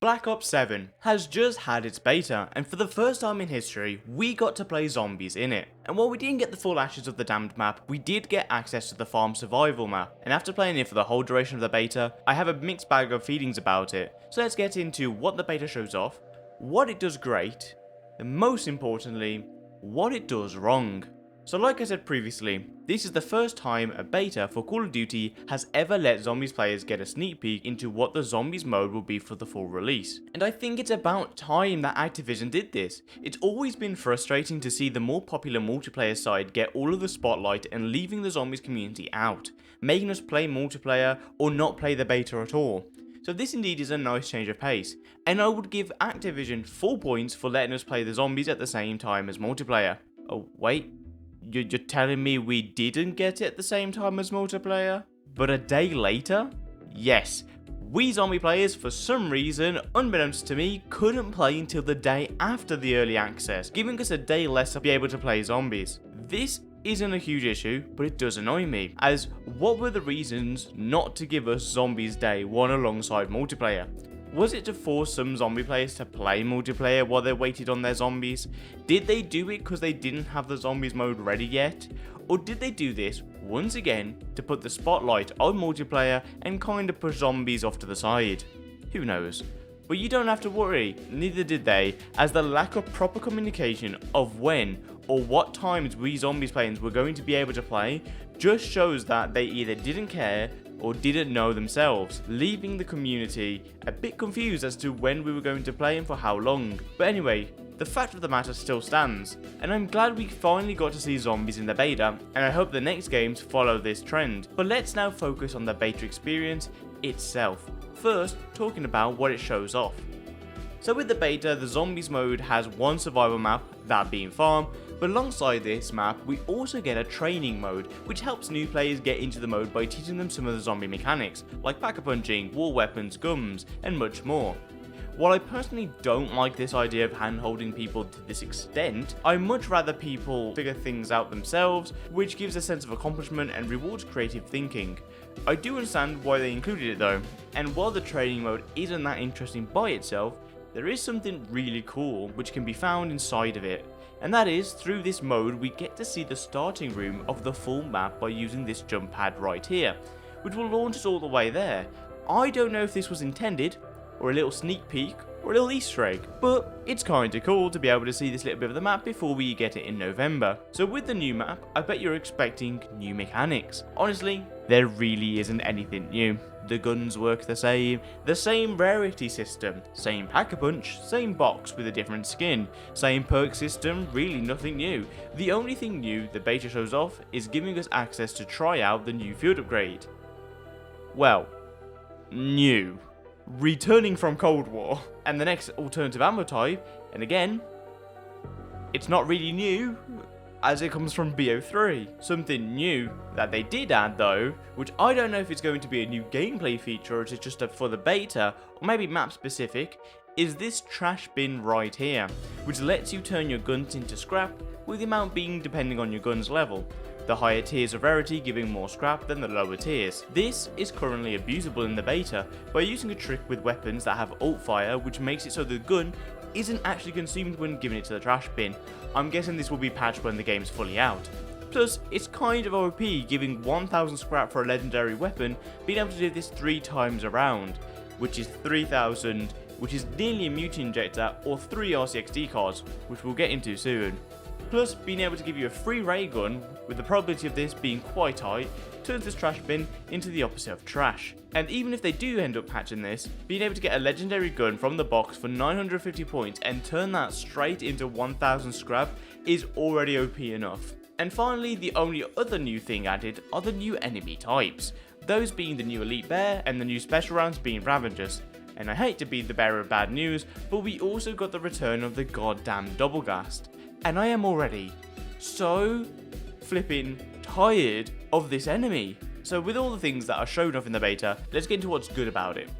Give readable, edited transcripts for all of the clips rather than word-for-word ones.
Black Ops 7 has just had its beta, and for the first time in history, we got to play zombies in it. And while we didn't get the full Ashes of the Damned map, we did get access to the Farm Survival map, and after playing it for the whole duration of the beta, I have a mixed bag of feelings about it. So let's get into what the beta shows off, what it does great, and most importantly, what it does wrong. So like I said previously, this is the first time a beta for Call of Duty has ever let Zombies players get a sneak peek into what the Zombies mode will be for the full release. And I think it's about time that Activision did this. It's always been frustrating to see the more popular multiplayer side get all of the spotlight and leaving the Zombies community out, making us play multiplayer or not play the beta at all. So this indeed is a nice change of pace, and I would give Activision 4 points for letting us play the Zombies at the same time as multiplayer. Oh wait, you're telling me we didn't get it at the same time as multiplayer? But a day later? Yes, we zombie players, for some reason, unbeknownst to me, couldn't play until the day after the early access, giving us a day less to be able to play zombies. This isn't a huge issue, but it does annoy me, as what were the reasons not to give us Zombies Day 1 alongside multiplayer? Was it to force some zombie players to play multiplayer while they waited on their zombies? Did they do it because they didn't have the zombies mode ready yet? Or did they do this, once again, to put the spotlight on multiplayer and kinda push zombies off to the side? Who knows? But you don't have to worry, neither did they, as the lack of proper communication of when or what times we zombies players were going to be able to play just shows that they either didn't care or didn't know themselves, leaving the community a bit confused as to when we were going to play and for how long. But anyway, the fact of the matter still stands, and I'm glad we finally got to see zombies in the beta, and I hope the next games follow this trend. But let's now focus on the beta experience itself. First, talking about what it shows off. So with the beta, the zombies mode has one survival map, that being Farm, but alongside this map, we also get a training mode, which helps new players get into the mode by teaching them some of the zombie mechanics, like pack-a-punching, wall weapons, guns, and much more. While I personally don't like this idea of hand-holding people to this extent, I much rather people figure things out themselves, which gives a sense of accomplishment and rewards creative thinking. I do understand why they included it though, and while the training mode isn't that interesting by itself, there is something really cool which can be found inside of it. And that is, through this mode we get to see the starting room of the full map by using this jump pad right here, which will launch us all the way there. I don't know if this was intended, or a little sneak peek, or a little Easter egg, but it's kinda cool to be able to see this little bit of the map before we get it in November. So with the new map, I bet you're expecting new mechanics. Honestly, there really isn't anything new. The guns work the same rarity system, same pack-a-punch, same box with a different skin, same perk system, really nothing new. The only thing new the beta shows off is giving us access to try out the new field upgrade. Well, new. Returning from Cold War, and the next alternative ammo type, and again, it's not really new, as it comes from BO3. Something new that they did add though, which I don't know if it's going to be a new gameplay feature or it's just for the beta, or maybe map specific, is this trash bin right here, which lets you turn your guns into scrap, with the amount being depending on your gun's level. The higher tiers of rarity giving more scrap than the lower tiers. This is currently abusable in the beta by using a trick with weapons that have alt fire, which makes it so the gun isn't actually consumed when giving it to the trash bin. I'm guessing this will be patched when the game's fully out. Plus, it's kind of OP giving 1000 scrap for a legendary weapon, being able to do this 3 times around, which is 3000, which is nearly a Mutiny Injector or 3 RCXD cards, which we'll get into soon. Plus, being able to give you a free ray gun, with the probability of this being quite high, turns this trash bin into the opposite of trash. And even if they do end up patching this, being able to get a legendary gun from the box for 950 points and turn that straight into 1000 scrap is already OP enough. And finally, the only other new thing added are the new enemy types, those being the new Elite Bear and the new special rounds being Ravagers. And I hate to be the bearer of bad news, but we also got the return of the goddamn Doublegast. And I am already so flipping tired of this enemy. So with all the things that are shown off in the beta, let's get into what's good about it.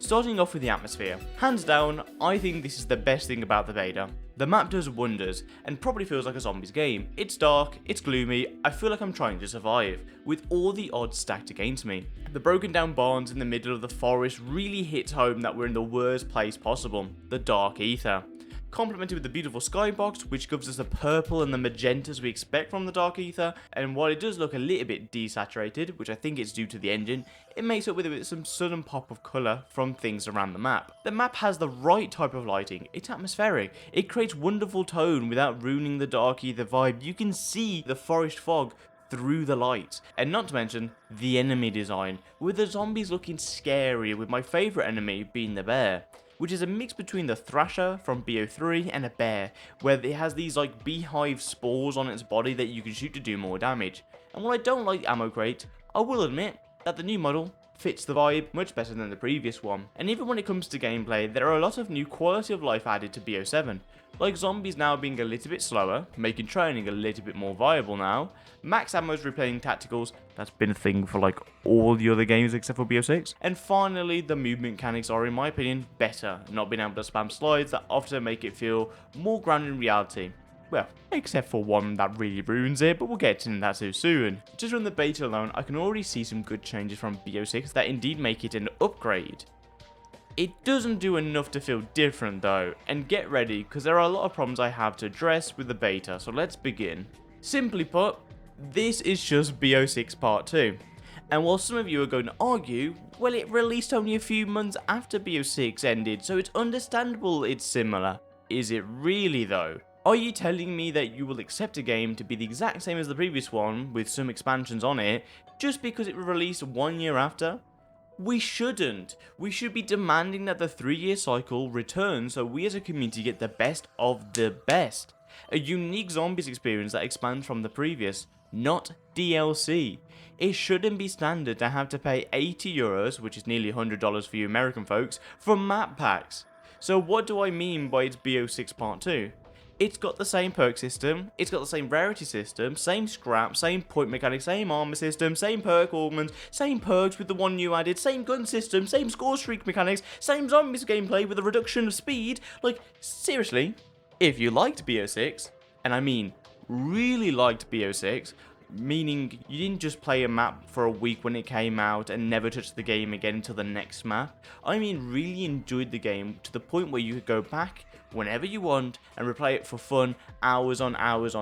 Starting off with the atmosphere. Hands down, I think this is the best thing about the beta. The map does wonders, and probably feels like a zombies game. It's dark, it's gloomy, I feel like I'm trying to survive, with all the odds stacked against me. The broken down barns in the middle of the forest really hits home that we're in the worst place possible, the dark ether. Complemented with the beautiful skybox, which gives us the purple and the magentas we expect from the dark ether, and while it does look a little bit desaturated, which I think it's due to the engine, it makes up with it some sudden pop of colour from things around the map. The map has the right type of lighting, it's atmospheric, it creates wonderful tone without ruining the dark ether vibe. You can see the forest fog through the light, and not to mention the enemy design, with the zombies looking scary, with my favourite enemy being the bear, which is a mix between the Thrasher from BO3 and a bear, where it has these like beehive spores on its body that you can shoot to do more damage. And while I don't like the ammo crate, I will admit that the new model fits the vibe much better than the previous one. And even when it comes to gameplay, there are a lot of new quality of life added to BO7, like zombies now being a little bit slower, making training a little bit more viable now, max ammo's replaying tacticals, that's been a thing for like all the other games except for BO6, and finally the movement mechanics are in my opinion better, not being able to spam slides that often make it feel more grounded in reality. Well, except for one that really ruins it, but we'll get into that so soon. Just from the beta alone, I can already see some good changes from BO6 that indeed make it an upgrade. It doesn't do enough to feel different though, and get ready because there are a lot of problems I have to address with the beta, so let's begin. Simply put, this is just BO6 Part 2. And while some of you are going to argue, well, it released only a few months after BO6 ended, so it's understandable it's similar. Is it really though? Are you telling me that you will accept a game to be the exact same as the previous one, with some expansions on it, just because it was released 1 year after? We shouldn't. We should be demanding that the 3-year cycle return so we as a community get the best of the best. A unique zombies experience that expands from the previous, not DLC. It shouldn't be standard to have to pay €80, which is nearly $100 for you American folks, for map packs. So what do I mean by it's BO6 Part 2? It's got the same perk system, it's got the same rarity system, same scrap, same point mechanic, same armor system, same perk augments, same perks with the one new added, same gun system, same score streak mechanics, same zombies gameplay with a reduction of speed. Like, seriously, if you liked BO6, and I mean really liked BO6, meaning you didn't just play a map for a week when it came out and never touch the game again until the next map, I mean really enjoyed the game to the point where you could go back whenever you want and replay it for fun hours on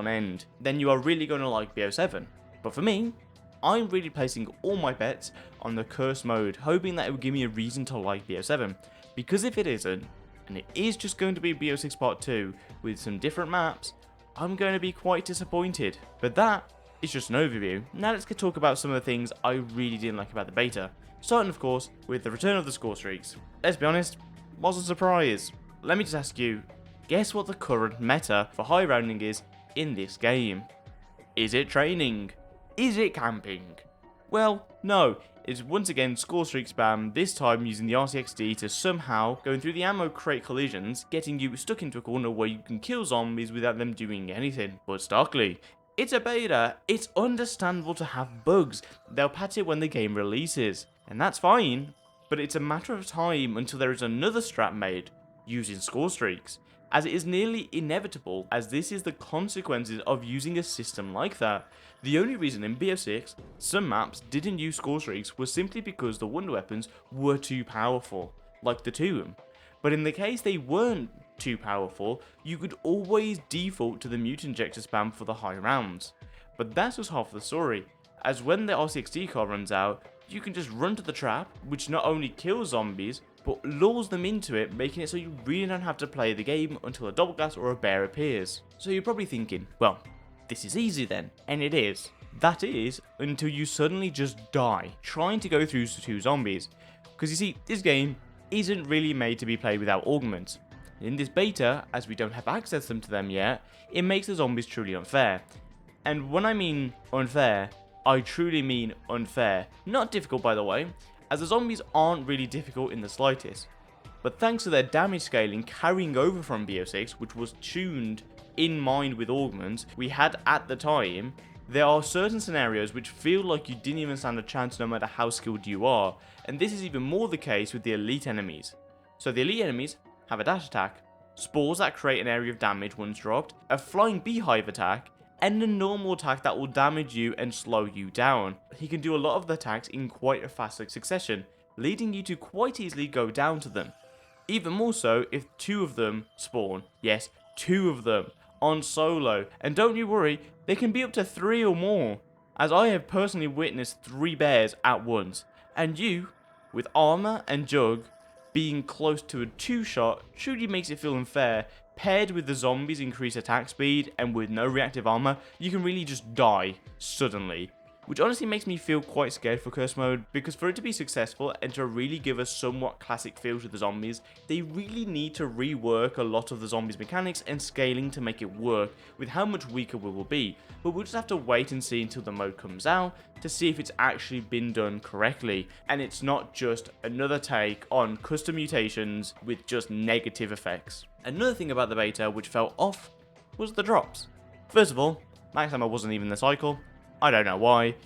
end, then you are really going to like BO7. But for me, I'm really placing all my bets on the curse mode, hoping that it will give me a reason to like BO7, because if it isn't, and it is just going to be BO6 Part 2 with some different maps, I'm going to be quite disappointed. But that is just an overview. Now let's talk about some of the things I really didn't like about the beta, starting of course with the return of the score streaks. Let's be honest, wasn't a surprise. Let me just ask you, guess what the current meta for high rounding is in this game? Is it training? Is it camping? Well, no, it's once again score streak spam, this time using the RCXD to somehow, going through the ammo crate collisions, getting you stuck into a corner where you can kill zombies without them doing anything. But starkly, it's a beta, it's understandable to have bugs, they'll patch it when the game releases, and that's fine, but it's a matter of time until there is another strap made using score streaks, as it is nearly inevitable, as this is the consequences of using a system like that. The only reason in BO6 some maps didn't use score streaks was simply because the wonder weapons were too powerful, like the Tomb. But in the case they weren't too powerful, you could always default to the mutant injector spam for the high rounds. But that's just half the story, as when the RCXD card runs out, you can just run to the trap, which not only kills zombies, but lures them into it, making it so you really don't have to play the game until a double glass or a bear appears. So you're probably thinking, well, this is easy then, and it is. That is, until you suddenly just die, trying to go through 2 zombies. Because you see, this game isn't really made to be played without augments. In this beta, as we don't have access to them yet, it makes the zombies truly unfair. And when I mean unfair, I truly mean unfair. Not difficult, by the way, as the zombies aren't really difficult in the slightest. But thanks to their damage scaling carrying over from BO6, which was tuned in mind with augments we had at the time, There are certain scenarios which feel like you didn't even stand a chance no matter how skilled you are, and this is even more the case with the elite enemies. So the elite enemies have a dash attack, spores that create an area of damage once dropped, a flying beehive attack, and a normal attack that will damage you and slow you down. He can do a lot of the attacks in quite a fast succession, leading you to quite easily go down to them. Even more so if 2 of them spawn. Yes, 2 of them on solo, and don't you worry, they can be up to 3 or more, as I have personally witnessed 3 bears at once, and you, with armor and jug, being close to a 2-shot truly makes it feel unfair. Paired with the zombies' increased attack speed and with no reactive armor, you can really just die suddenly. Which honestly makes me feel quite scared for Curse Mode, because for it to be successful and to really give a somewhat classic feel to the zombies, they really need to rework a lot of the zombies mechanics and scaling to make it work with how much weaker we will be. But we'll just have to wait and see until the mode comes out to see if it's actually been done correctly, and it's not just another take on custom mutations with just negative effects. Another thing about the beta which fell off was the drops. First of all, max ammo wasn't even in the cycle. I don't know why,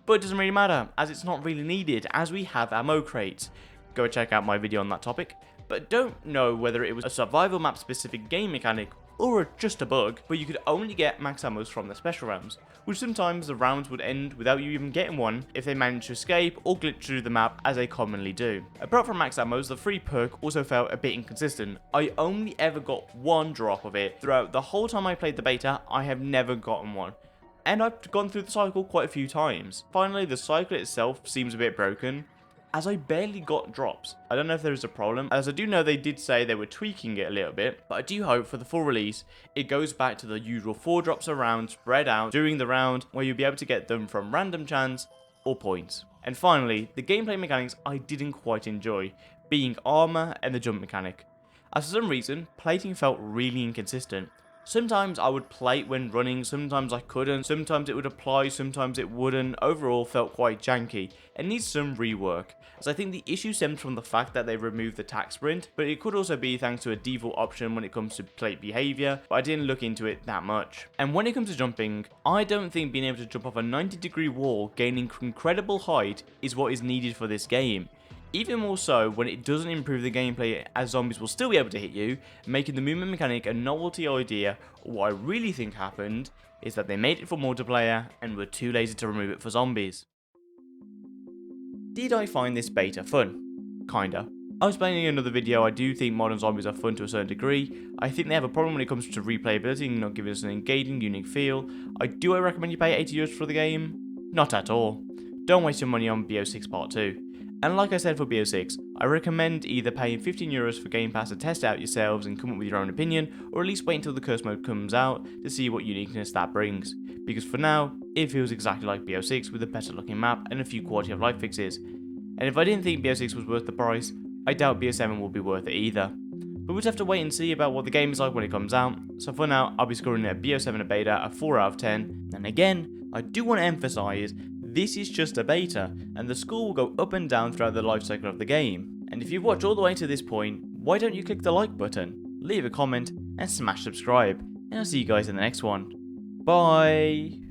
but it doesn't really matter, as it's not really needed, as we have ammo crates. Go check out my video on that topic, but don't know whether it was a survival map specific game mechanic or just a bug, but you could only get max ammos from the special rounds, which sometimes the rounds would end without you even getting one if they managed to escape or glitch through the map as they commonly do. Apart from max ammos, the free perk also felt a bit inconsistent. I only ever got 1 drop of it. Throughout the whole time I played the beta, I have never gotten one. And I've gone through the cycle quite a few times. Finally, the cycle itself seems a bit broken, as I barely got drops. I don't know if there is a problem, as I do know they did say they were tweaking it a little bit, but I do hope for the full release, it goes back to the usual 4 drops a round spread out during the round, where you'll be able to get them from random chance or points. And finally, the gameplay mechanics I didn't quite enjoy, being armor and the jump mechanic. As for some reason, plating felt really inconsistent. Sometimes I would plate when running, sometimes I couldn't, sometimes it would apply, sometimes it wouldn't. Overall felt quite janky and needs some rework, as I think the issue stems from the fact that they removed the tack sprint, but it could also be thanks to a default option when it comes to plate behaviour, but I didn't look into it that much. And when it comes to jumping, I don't think being able to jump off a 90-degree wall gaining incredible height is what is needed for this game. Even more so when it doesn't improve the gameplay, as zombies will still be able to hit you, making the movement mechanic a novelty idea. What I really think happened is that they made it for multiplayer and were too lazy to remove it for zombies. Did I find this beta fun? Kinda. I was playing in another video, I do think modern zombies are fun to a certain degree. I think they have a problem when it comes to replayability and not giving us an engaging, unique feel. Do I recommend you pay €80 for the game? Not at all. Don't waste your money on BO6 Part 2. And like I said for BO6, I recommend either paying €15 for Game Pass to test it out yourselves and come up with your own opinion, or at least wait until the Curse Mode comes out to see what uniqueness that brings. Because for now, it feels exactly like BO6 with a better looking map and a few quality of life fixes. And if I didn't think BO6 was worth the price, I doubt BO7 will be worth it either. But we'll just have to wait and see about what the game is like when it comes out. So for now, I'll be scoring it at BO7 a beta a 4 out of 10. And again, I do want to emphasise, this is just a beta, and the score will go up and down throughout the life cycle of the game. And if you've watched all the way to this point, why don't you click the like button, leave a comment, and smash subscribe, and I'll see you guys in the next one. Bye!